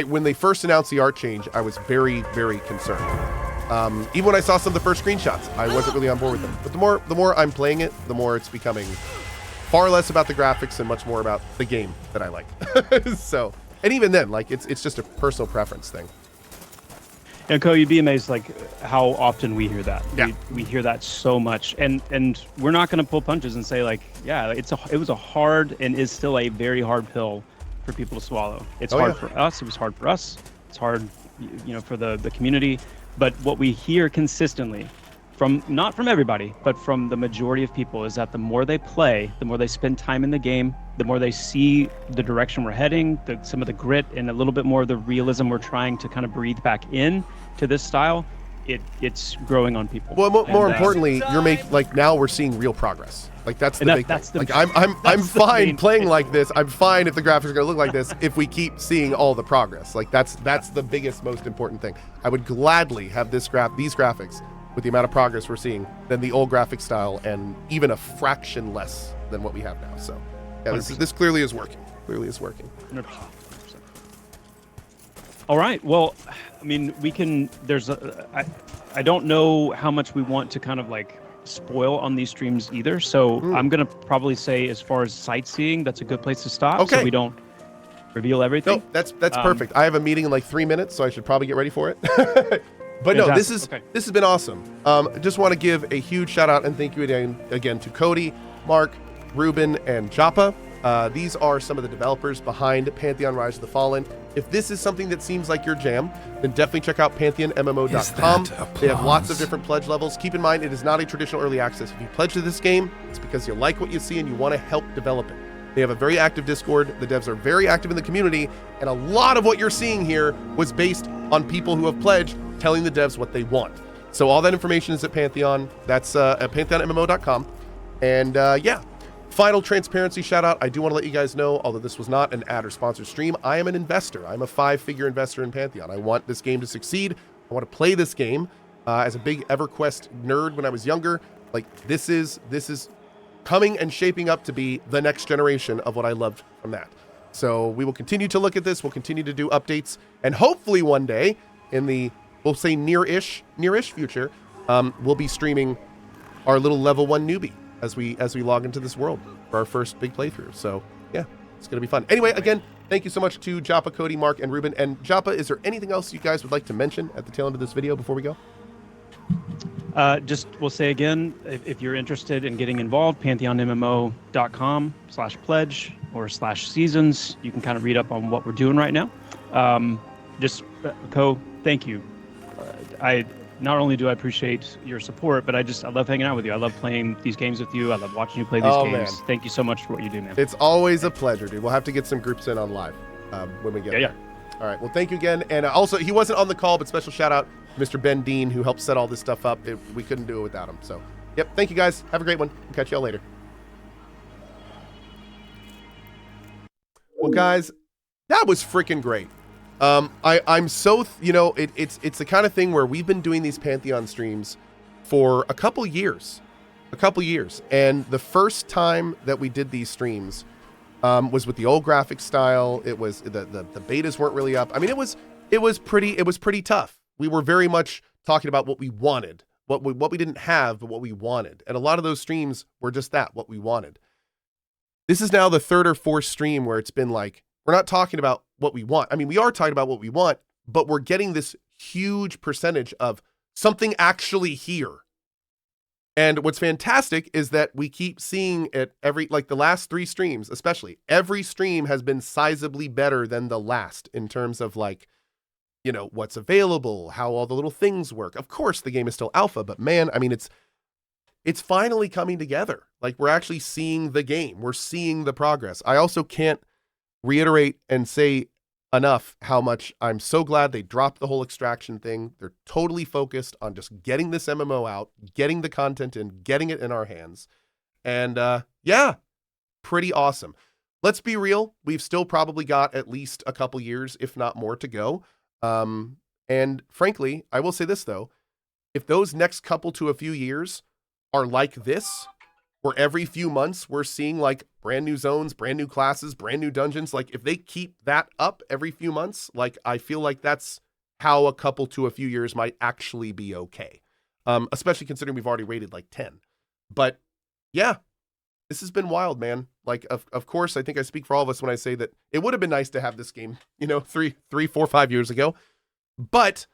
when they first announced the art change, I was very, very concerned. Even when I saw some of the first screenshots, I wasn't really on board with them. But the more I'm playing it, the more it's becoming far less about the graphics and much more about the game that I like. So, and even then, it's just a personal preference thing.
And Cohh, you'd be amazed how often we hear that.
Yeah.
We hear that so much, and we're not going to pull punches and say it was a hard and is still a very hard pill for people to swallow. It's hard for us. It was hard for us. It's hard, for the community. But what we hear consistently not from everybody, but from the majority of people, is that the more they play, the more they spend time in the game, the more they see the direction we're heading, some of the grit and a little bit more of the realism we're trying to kind of breathe back in to this style, it's growing on people.
Well, more importantly, now we're seeing real progress. That's the big thing. I'm fine playing like this. I'm fine if the graphics are going to look like this if we keep seeing all the progress. That's the biggest, most important thing. I would gladly have these graphics with the amount of progress we're seeing than the old graphic style, and even a fraction less than what we have now. So, yeah, this clearly is working.
100%. All right. Well, I mean, we can. I don't know how much we want to kind of spoil on these streams either. So I'm gonna probably say, as far as sightseeing, that's a good place to stop.
Okay.
So we don't reveal everything.
No, that's perfect. I have a meeting in 3 minutes, so I should probably get ready for it. But no, this has been awesome. Just want to give a huge shout out and thank you again to Cody, Mark, Ruben, and Joppa. These are some of the developers behind Pantheon Rise of the Fallen. If this is something that seems like your jam, then definitely check out pantheonmmo.com. They have lots of different pledge levels. Keep in mind, it is not a traditional early access. If you pledge to this game, it's because you like what you see and you want to help develop it. They have a very active Discord. The devs are very active in the community, and a lot of what you're seeing here was based on people who have pledged, telling the devs what they want. So all that information is at Pantheon. That's at pantheonmmo.com. And Final transparency shout out. I do want to let you guys know, although this was not an ad or sponsored stream, I am an investor. I'm a 5-figure investor in Pantheon. I want this game to succeed. I want to play this game. As a big EverQuest nerd when I was younger, like this is coming and shaping up to be the next generation of what I loved from that. So we will continue to look at this. We'll continue to do updates, and hopefully one day in the, we'll say near-ish future, we'll be streaming our little level 1 newbie as we log into this world for our first big playthrough. So yeah, it's gonna be fun. Anyway, again, thank you so much to Joppa, Cody, Mark, and Ruben. And Joppa, is there anything else you guys would like to mention at the tail end of this video before we go?
Just we'll say again, if you're interested in getting involved, pantheonmmo.com/pledge or /seasons. You can kind of read up on what we're doing right now. Cohh, thank you. I not only do I appreciate your support, but I love hanging out with you. I love playing these games with you. I love watching you play these games. Man. Thank you so much for what you do, man.
It's always a pleasure, dude. We'll have to get some groups in on live when we get there.
Yeah.
All right. Well, thank you again. And also, he wasn't on the call, but special shout out Mr. Ben Dean, who helped set all this stuff up. We couldn't do it without him. So, yep. Thank you, guys. Have a great one. We'll catch y'all later. Well, guys, that was freaking great. I'm so, it's the kind of thing where we've been doing these Pantheon streams for a couple years. And the first time that we did these streams was with the old graphic style. It was the betas weren't really up. I mean, it was pretty tough. We were very much talking about what we wanted, what we didn't have, but what we wanted. And a lot of those streams were just that, what we wanted. This is now the 3rd or 4th stream where it's been like, we're not talking about what we want. I mean, we are talking about what we want, but we're getting this huge percentage of something actually here. And what's fantastic is that we keep seeing it like the last 3 streams, especially every stream has been sizably better than the last in terms of like, what's available, how all the little things work. Of course, the game is still alpha, but man, I mean, it's finally coming together. Like we're actually seeing the game. We're seeing the progress. I also can't reiterate and say enough how much I'm so glad they dropped the whole extraction thing. They're totally focused on just getting this MMO out, getting the content in, getting it in our hands. And yeah, pretty awesome. Let's be real. We've still probably got at least a couple years, if not more, to go. And frankly, I will say this though, if those next couple to a few years are like this, where every few months we're seeing like brand new zones, brand new classes, brand new dungeons. Like if they keep that up every few months, like I feel like that's how a couple to a few years might actually be okay. Especially considering we've already rated like 10. But yeah, this has been wild, man. Like, of course, I think I speak for all of us when I say that it would have been nice to have this game, 3, 4, 5 years ago. But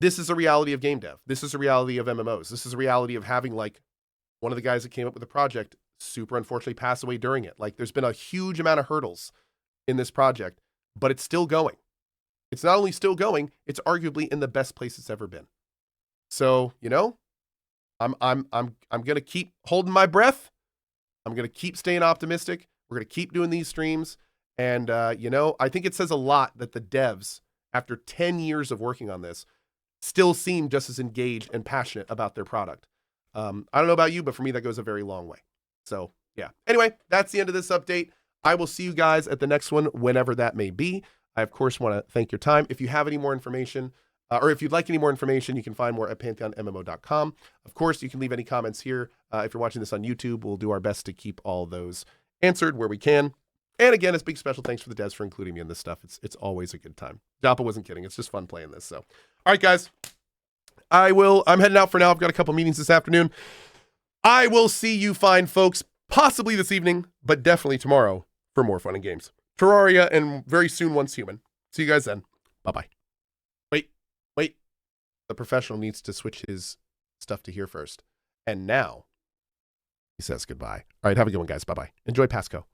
this is a reality of game dev. This is a reality of MMOs. This is a reality of having like one of the guys that came up with the project super unfortunately pass away during it. Like there's been a huge amount of hurdles in this project, but it's still going. It's not only still going, it's arguably in the best place it's ever been. So, I'm going to keep holding my breath. I'm going to keep staying optimistic. We're going to keep doing these streams. And, I think it says a lot that the devs, after 10 years of working on this, still seem just as engaged and passionate about their product. I don't know about you, but for me, that goes a very long way. So yeah. Anyway, that's the end of this update. I will see you guys at the next one, whenever that may be. I, of course, want to thank your time. If you have any more information, or if you'd like any more information, you can find more at pantheonmmo.com. Of course, you can leave any comments here. If you're watching this on YouTube, we'll do our best to keep all those answered where we can. And again, it's big special thanks for the devs for including me in this stuff. It's always a good time. Joppa wasn't kidding. It's just fun playing this. So, all right, guys. I'm heading out for now. I've got a couple meetings this afternoon. I will see you fine folks, possibly this evening, but definitely tomorrow for more fun and games. Terraria and very soon Once Human. See you guys then. Bye-bye. Wait. The professional needs to switch his stuff to here first. And now he says goodbye. All right, have a good one, guys. Bye-bye. Enjoy Pasco.